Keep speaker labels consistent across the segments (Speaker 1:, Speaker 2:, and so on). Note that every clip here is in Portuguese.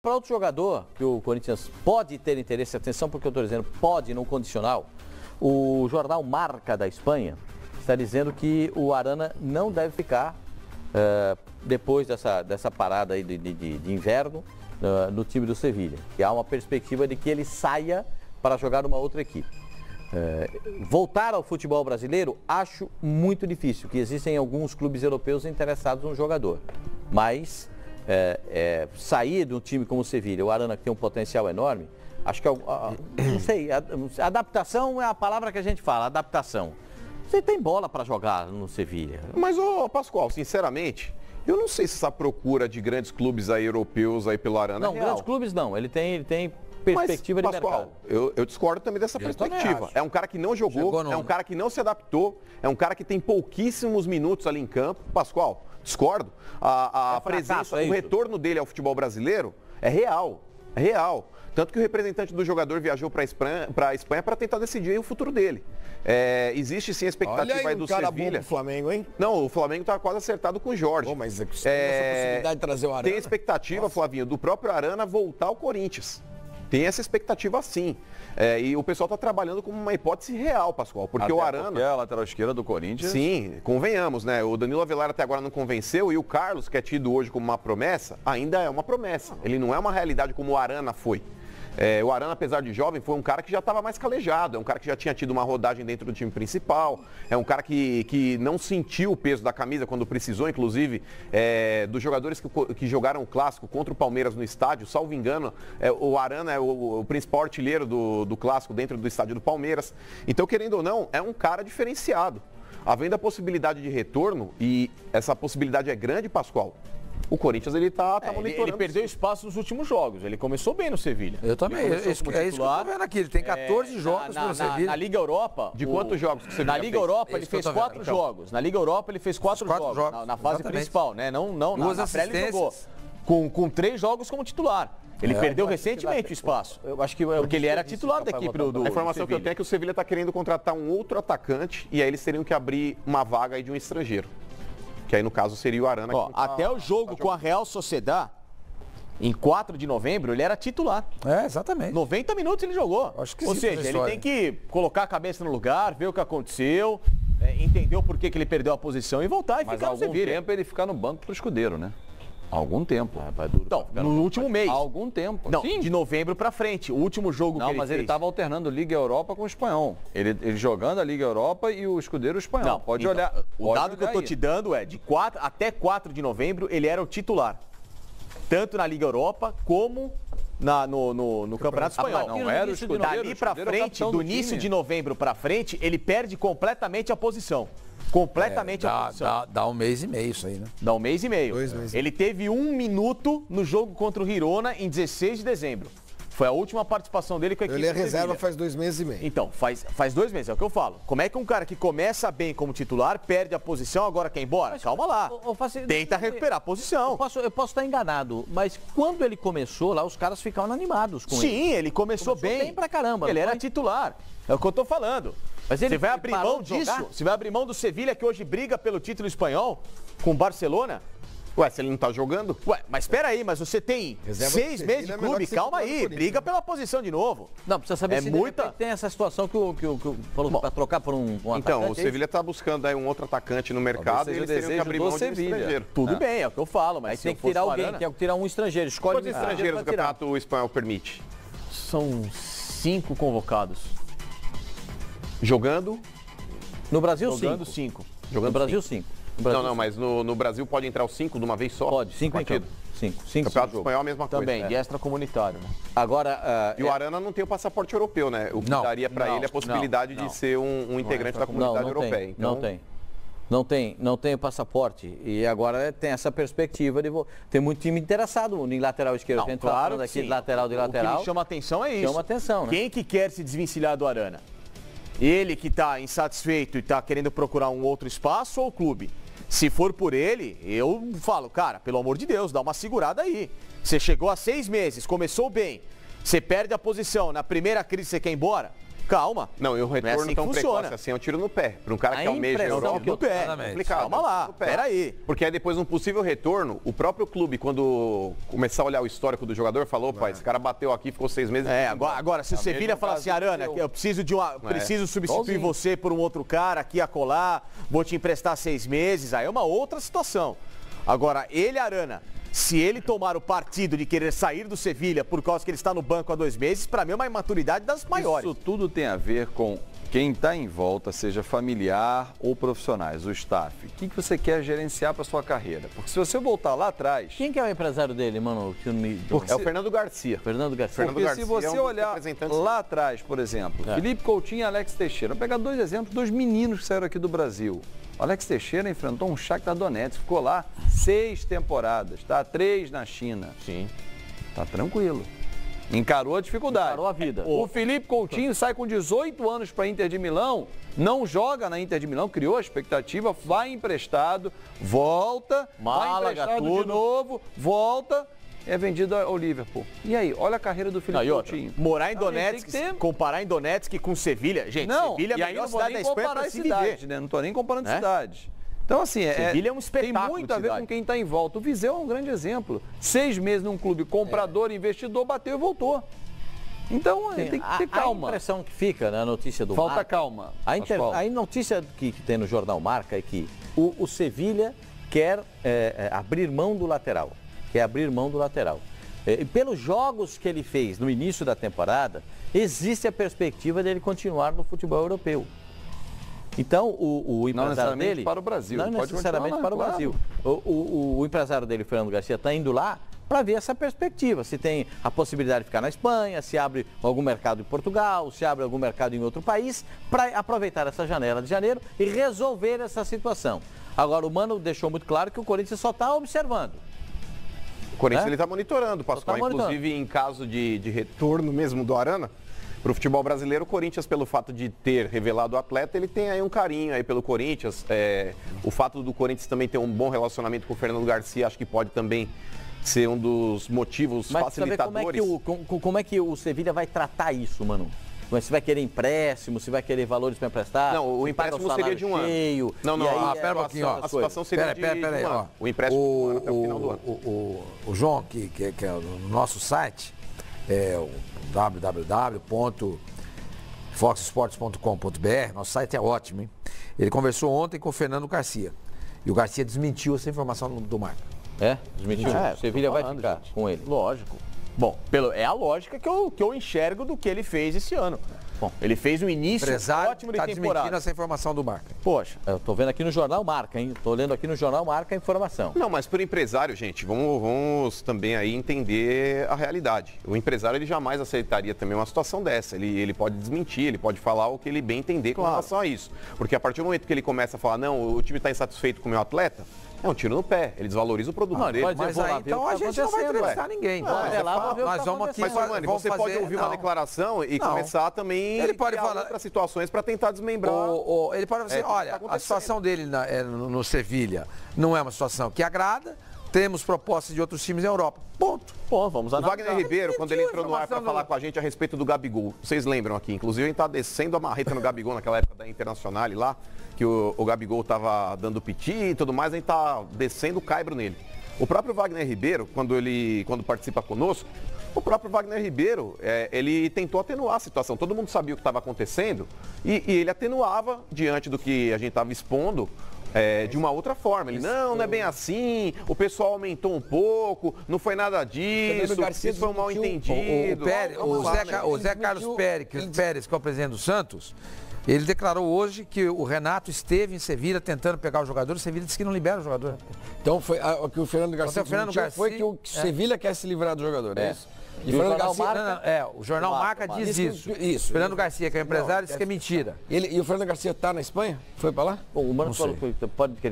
Speaker 1: Para outro jogador que o Corinthians pode ter interesse, atenção porque eu estou dizendo pode, não condicional, o jornal Marca da Espanha está dizendo que o Arana não deve ficar depois dessa parada aí de inverno no time do Sevilha. Que há uma perspectiva de que ele saia para jogar numa outra equipe. Voltar ao futebol brasileiro, acho muito difícil, que existem alguns clubes europeus interessados no jogador. Mas sair de um time como o Sevilha, o Arana que tem um potencial enorme, acho que, não sei, adaptação é a palavra que a gente fala, adaptação. Você tem bola para jogar no Sevilha.
Speaker 2: Mas, Pascoal, sinceramente, eu não sei se essa procura de grandes clubes aí europeus aí pelo Arana
Speaker 1: não,
Speaker 2: é real.
Speaker 1: Grandes clubes não, ele tem perspectiva. Mas,
Speaker 2: de Pascoal, mercado. Eu discordo também dessa perspectiva. É um cara que não jogou, é um cara que não se adaptou, é um cara que tem pouquíssimos minutos ali em campo. Pascoal, discordo. A presença, o retorno dele ao futebol brasileiro é real. É real. Tanto que o representante do jogador viajou para a Espanha para tentar decidir o futuro dele. Existe sim a expectativa aí do Sevilha.
Speaker 3: Bom pro Flamengo, hein?
Speaker 2: Não, o Flamengo está quase acertado com o Jorge.
Speaker 3: Mas tem essa possibilidade de trazer o Arana.
Speaker 2: Tem a expectativa, Flavinho, do próprio Arana voltar ao Corinthians. Tem essa expectativa sim. E o pessoal está trabalhando como uma hipótese real, Pascoal. Porque o Arana...
Speaker 4: Porque é a lateral esquerda do Corinthians.
Speaker 2: Sim, convenhamos, né? O Danilo Avelar até agora não convenceu e o Carlos, que é tido hoje como uma promessa, ainda é uma promessa. Ele não é uma realidade como o Arana foi. O Arana, apesar de jovem, foi um cara que já estava mais calejado, é um cara que já tinha tido uma rodagem dentro do time principal, é um cara que não sentiu o peso da camisa quando precisou, inclusive, dos jogadores que jogaram o Clássico contra o Palmeiras no estádio, salvo engano, o Arana é o principal artilheiro do Clássico dentro do estádio do Palmeiras. Então, querendo ou não, é um cara diferenciado. Havendo a possibilidade de retorno, e essa possibilidade é grande, Pascoal, o Corinthians ele tá monitorando.
Speaker 5: Ele perdeu espaço nos últimos jogos. Ele começou bem no Sevilha.
Speaker 3: Eu também. É isso que eu tô vendo aqui. Ele tem 14 jogos no Sevilha.
Speaker 5: Na Liga Europa...
Speaker 2: De quantos jogos que o Sevilha
Speaker 5: Na Liga Europa ele fez 4 jogos. Na Liga Europa ele fez 4 jogos. Na fase principal, né? Não na pré ele jogou. Com 3 jogos como titular. Ele perdeu recentemente o espaço.
Speaker 1: Eu acho que
Speaker 5: porque ele era titular da equipe do
Speaker 2: A informação que eu tenho é que o Sevilha está querendo contratar um outro atacante e aí eles teriam que abrir uma vaga aí de um estrangeiro. Que aí, no caso, seria o Arana.
Speaker 5: Até o jogo com a Real Sociedad, em 4 de novembro, ele era titular.
Speaker 3: Exatamente.
Speaker 5: 90 minutos ele jogou.
Speaker 3: Acho que
Speaker 5: Ou seja, ele tem que colocar a cabeça no lugar, ver o que aconteceu, entender o porquê que ele perdeu a posição e voltar e ficar no Sevilha.
Speaker 4: Mas algum tempo ele ficar no banco pro Escudeiro, né? Algum tempo.
Speaker 5: Então, no último mês.
Speaker 4: Algum tempo.
Speaker 5: Não, sim. De novembro pra frente. O último jogo que ele
Speaker 4: mas
Speaker 5: fez.
Speaker 4: ele estava alternando Liga Europa com o Espanhol. Ele jogando a Liga Europa e o Escudeiro Espanhol.
Speaker 5: Não,
Speaker 4: pode olhar.
Speaker 5: O dado que eu tô te dando é de até 4 de novembro ele era o titular. Tanto na Liga Europa como no Campeonato Espanhol.
Speaker 4: Não era o Escudeiro.
Speaker 5: Dali pra frente, do início de novembro pra frente, ele perde completamente a posição. Completamente a posição.
Speaker 3: Dá um mês e meio isso aí, né?
Speaker 5: Dá um mês e meio.
Speaker 3: 2 meses.
Speaker 5: Ele teve 1 minuto no jogo contra o Girona em 16 de dezembro. Foi a última participação dele com a equipe.
Speaker 3: Ele é reserva faz 2 meses e meio.
Speaker 5: Então, faz 2 meses, é o que eu falo. Como é que um cara que começa bem como titular, perde a posição, agora quer ir embora? Mas, calma lá. Tenta recuperar a posição.
Speaker 1: Eu posso estar enganado, mas quando ele começou lá, os caras ficavam animados com ele.
Speaker 5: Sim, ele começou bem
Speaker 1: pra caramba.
Speaker 5: Ele era titular. É o que eu tô falando.
Speaker 1: Mas ele
Speaker 5: você vai abrir mão disso? Você vai abrir mão do Sevilha, que hoje briga pelo título espanhol, com o Barcelona?
Speaker 2: Ué, se ele não tá jogando?
Speaker 5: Ué, mas espera aí, mas você tem 6 meses de clube, calma aí, briga pela posição de novo.
Speaker 1: Não, precisa saber se tem essa situação que o falou para trocar por um atacante.
Speaker 2: Então, o Sevilha tá buscando aí um outro atacante no mercado e eles teriam que abrir mão de um estrangeiro.
Speaker 5: Tudo bem, é o que eu falo, mas
Speaker 1: aí tem que tirar alguém, tem que tirar um estrangeiro. Escolhe
Speaker 2: quantos estrangeiros o Campeonato Espanhol permite?
Speaker 5: São 5 convocados.
Speaker 2: Jogando?
Speaker 1: No Brasil, 5.
Speaker 5: Jogando 5.
Speaker 1: No Brasil, 5.
Speaker 2: Não, mas no Brasil pode entrar os 5 de uma vez só?
Speaker 1: Pode, 5 partidos. 5.
Speaker 2: Campeonato Espanhol é a mesma coisa.
Speaker 5: Também, de extracomunitário, né?
Speaker 1: Agora...
Speaker 2: E o Arana não tem o passaporte europeu, né? O que daria para ele a possibilidade de ser um integrante da comunidade europeia.
Speaker 1: Então... Não tem o passaporte. E agora tem essa perspectiva de... Tem muito time interessado em lateral esquerdo.
Speaker 5: Não, claro
Speaker 1: aqui de lateral.
Speaker 5: O que me chama atenção é isso.
Speaker 1: Chama atenção, né?
Speaker 5: Quem que quer se desvencilhar do Arana? Ele que está insatisfeito e está querendo procurar um outro espaço ou o clube? Se for por ele, eu falo, cara, pelo amor de Deus, dá uma segurada aí. Você chegou a 6 meses, começou bem, você perde a posição, na primeira crise você quer ir embora? Calma.
Speaker 2: Não, e o retorno
Speaker 5: assim
Speaker 2: tão
Speaker 5: funciona.
Speaker 2: precoce assim é um tiro no pé. Para um cara que almeja a Europa,
Speaker 5: no pé.
Speaker 2: complicado.
Speaker 5: Calma lá, peraí.
Speaker 2: Porque aí depois de um possível retorno, o próprio clube, quando começar a olhar o histórico do jogador, falou, pai, esse cara bateu aqui, ficou 6 meses.
Speaker 5: Agora se o Sevilha falar assim, Arana, eu preciso substituir você por um outro cara aqui a colar, vou te emprestar 6 meses, aí é uma outra situação. Agora, ele, Arana, se ele tomar o partido de querer sair do Sevilha por causa que ele está no banco há 2 meses, para mim é uma imaturidade das maiores.
Speaker 4: Isso tudo tem a ver com quem está em volta, seja familiar ou profissionais, o staff. O que você quer gerenciar para sua carreira? Porque se você voltar lá atrás...
Speaker 1: Quem que é o empresário dele, mano?
Speaker 2: É o Fernando Garcia.
Speaker 1: Fernando Garcia.
Speaker 4: Porque se você olhar lá atrás, por exemplo, Felipe Coutinho e Alex Teixeira, vou pegar 2 exemplos, 2 meninos que saíram aqui do Brasil. O Alex Teixeira enfrentou um Shakhtar Donetsk, ficou lá 6 temporadas, tá? 3 na China.
Speaker 5: Sim.
Speaker 4: Tá tranquilo. Encarou a dificuldade.
Speaker 1: Encarou a vida.
Speaker 4: O Felipe Coutinho sai com 18 anos para Inter de Milão, não joga na Inter de Milão, criou a expectativa, vai emprestado, volta,
Speaker 1: Málaga,
Speaker 4: vai emprestado
Speaker 1: tudo.
Speaker 4: de novo, volta, é vendido ao Liverpool. E aí, olha a carreira do Felipe Coutinho.
Speaker 5: Morar em Donetsk, comparar em Donetsk com Sevilha, gente,
Speaker 4: Não,
Speaker 5: Sevilha é a
Speaker 4: e aí
Speaker 5: melhor
Speaker 4: não vou
Speaker 5: cidade da
Speaker 4: nem
Speaker 5: Espanha
Speaker 4: comparar
Speaker 5: para
Speaker 4: as
Speaker 5: se
Speaker 4: cidades,
Speaker 5: viver.
Speaker 4: né? Não tô nem comparando cidades. Então, assim,
Speaker 5: Sevilha é um
Speaker 4: tem
Speaker 5: espetáculo
Speaker 4: muito a
Speaker 5: de
Speaker 4: ver
Speaker 5: cidade.
Speaker 4: com quem está em volta. O Viseu é um grande exemplo. 6 meses num clube comprador, investidor, bateu e voltou. Então, tem que ter calma.
Speaker 1: A impressão que fica na notícia do
Speaker 4: Falta
Speaker 1: Marca,
Speaker 4: calma.
Speaker 1: a notícia que tem no jornal Marca é que o Sevilha quer abrir mão do lateral. Quer abrir mão do lateral. Pelos jogos que ele fez no início da temporada, existe a perspectiva dele continuar no futebol europeu. Então, o empresário dele...
Speaker 4: para o Brasil.
Speaker 1: Não necessariamente para o Brasil. O empresário dele, Fernando Garcia, está indo lá para ver essa perspectiva. Se tem a possibilidade de ficar na Espanha, se abre algum mercado em Portugal, se abre algum mercado em outro país, para aproveitar essa janela de janeiro e resolver essa situação. Agora, o Mano deixou muito claro que o Corinthians só está observando.
Speaker 2: O Corinthians ele está monitorando, Pascoal.
Speaker 1: monitorando.
Speaker 2: Inclusive, em caso de retorno mesmo do Arana, para o futebol brasileiro, o Corinthians, pelo fato de ter revelado o atleta, ele tem aí um carinho aí pelo Corinthians. O fato do Corinthians também ter um bom relacionamento com o Fernando Garcia, acho que pode também ser um dos motivos facilitadores.
Speaker 1: Como é que o Sevilha vai tratar isso, Mano? Se vai querer empréstimo, se vai querer valores para emprestar?
Speaker 2: Não, o empréstimo seria de um ano.
Speaker 1: Cheio,
Speaker 3: pera um pouquinho, ó.
Speaker 2: A situação seria de um ano. O empréstimo de um ano até o final do ano.
Speaker 3: O João, que é o nosso site, é o www.foxsports.com.br, nosso site é ótimo, hein? Ele conversou ontem com o Fernando Garcia. E o Garcia desmentiu essa informação do Marca.
Speaker 1: Desmentiu. O Sevilha vai ficar com ele.
Speaker 5: Lógico. Bom, é a lógica que eu enxergo do que ele fez esse ano. Bom, ele fez um início ótimo de
Speaker 3: temporada.
Speaker 5: temporada.
Speaker 3: Essa informação do Marca.
Speaker 5: Poxa.
Speaker 1: Eu tô vendo aqui no Jornal Marca, hein? Tô lendo aqui no Jornal Marca a informação.
Speaker 2: Não, mas para o empresário, gente, vamos também aí entender a realidade. O empresário, ele jamais aceitaria também uma situação dessa. Ele pode desmentir, ele pode falar o que ele bem entender com relação a isso. Porque a partir do momento que ele começa a falar, não, o time está insatisfeito com o meu atleta, é um tiro no pé. Ele desvaloriza o produto dele.
Speaker 3: Mas aí, então a gente não vai entrevistar ninguém. Nós vamos aqui.
Speaker 2: Mas, você pode ouvir uma declaração e começar também
Speaker 3: ele pode falar
Speaker 2: outras situações para tentar desmembrar.
Speaker 3: Ele pode dizer, olha, a situação dele no Sevilha não é uma situação que agrada. Temos propostas de outros times na Europa. Ponto.
Speaker 5: Pô, vamos analisar.
Speaker 2: O Wagner Ribeiro, quando ele entrou no ar para falar com a gente a respeito do Gabigol, vocês lembram aqui, inclusive a gente tá descendo a marreta no Gabigol naquela época da Internacional lá, que o Gabigol tava dando piti e tudo mais, a gente tá descendo o caibro nele. O próprio Wagner Ribeiro, quando participa conosco, o próprio Wagner Ribeiro, ele tentou atenuar a situação. Todo mundo sabia o que estava acontecendo e ele atenuava diante do que a gente estava expondo. De uma outra forma. Ele, não é bem assim, o pessoal aumentou um pouco, não foi nada disso, isso foi um mal entendido.
Speaker 3: O Zé Carlos Pérez, que é o presidente do Santos, ele declarou hoje que o Renato esteve em Sevilha tentando pegar o jogador, o Sevilha disse que não libera o jogador.
Speaker 6: Então foi o que o Fernando Garcia foi que o Sevilha quer se livrar do jogador, é isso?
Speaker 3: E o Fernando Garcia, o Jornal Marca diz isso. Fernando Garcia, que é o empresário, disse que é mentira.
Speaker 6: E o Fernando Garcia está na Espanha? Foi para lá?
Speaker 1: O Mano falou que ele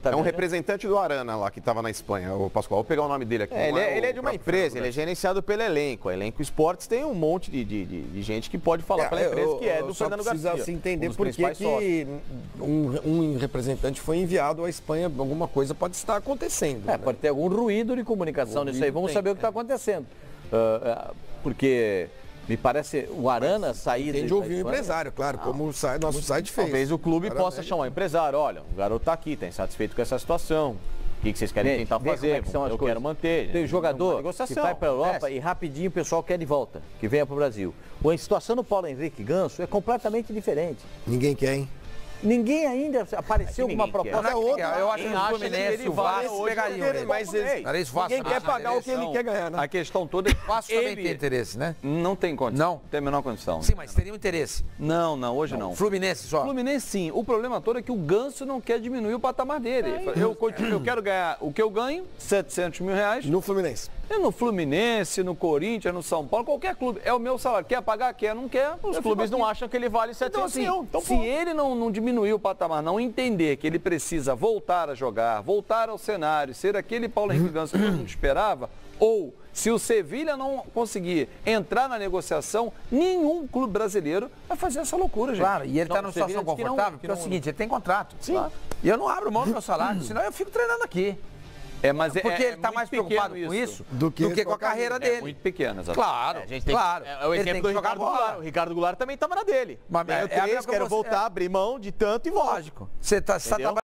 Speaker 1: tá
Speaker 2: um representante do Arana lá, que estava na Espanha, o Pascoal. Vou pegar o nome dele aqui.
Speaker 5: Ele é de uma empresa, ele é gerenciado pelo elenco. O Elenco Esportes tem um monte de gente que pode falar pela empresa, que é do Fernando Garcia.
Speaker 6: Precisa se entender por que um representante foi enviado à Espanha, alguma coisa pode estar acontecendo.
Speaker 1: Pode ter algum ruído de comunicação nisso aí. Vamos saber o que está acontecendo. Porque Me parece o Arana sair...
Speaker 6: Tem de ouvir o empresário, claro, como o nosso site fez.
Speaker 5: Talvez o clube possa chamar o empresário. Olha, o garoto tá aqui, tá insatisfeito com essa situação. O que vocês querem tentar fazer?
Speaker 1: Eu
Speaker 5: quero manter.
Speaker 1: Tem um jogador que vai para a Europa e rapidinho o pessoal quer de volta, que venha para o Brasil. A situação do Paulo Henrique Ganso é completamente diferente.
Speaker 6: Ninguém quer, hein?
Speaker 1: Ninguém ainda apareceu com uma proposta.
Speaker 3: Eu acho que o Fluminense, o Vasco pegariam ele.
Speaker 6: Mas ninguém quer pagar o que ele quer ganhar, né?
Speaker 4: A questão toda é que
Speaker 3: o Vasco também tem interesse, né?
Speaker 4: Não tem condição.
Speaker 3: Não?
Speaker 4: Tem a menor condição.
Speaker 3: Sim, mas teria um interesse.
Speaker 4: Não, hoje não.
Speaker 3: Fluminense só?
Speaker 4: Fluminense sim. O problema todo é que o Ganso não quer diminuir o patamar dele. Eu quero ganhar o que eu ganho, 700 mil reais.
Speaker 6: No Fluminense.
Speaker 4: É no Fluminense, no Corinthians, no São Paulo, qualquer clube. É o meu salário. Quer pagar? Quer? Não quer?
Speaker 5: Os clubes não acham que ele vale 700 mil.
Speaker 4: Então, se ele não diminuir o patamar, não entender que ele precisa voltar a jogar, voltar ao cenário, ser aquele Paulo Henrique Ganso que todo mundo esperava, ou se o Sevilha não conseguir entrar na negociação, nenhum clube brasileiro vai fazer essa loucura, gente.
Speaker 3: Claro, e ele está numa situação confortável, porque é o seguinte, ele tem contrato. Sim. Claro. E eu não abro mão do meu salário, senão eu fico treinando aqui. Porque ele está mais preocupado com isso do que com a carreira dele.
Speaker 4: É muito pequeno, exatamente.
Speaker 3: Claro, claro.
Speaker 5: É o exemplo do Ricardo Goulart. O Ricardo Goulart também estava na dele.
Speaker 3: Mas
Speaker 5: quero voltar, abrir mão de tanto e volto.
Speaker 3: Lógico. Você está trabalhando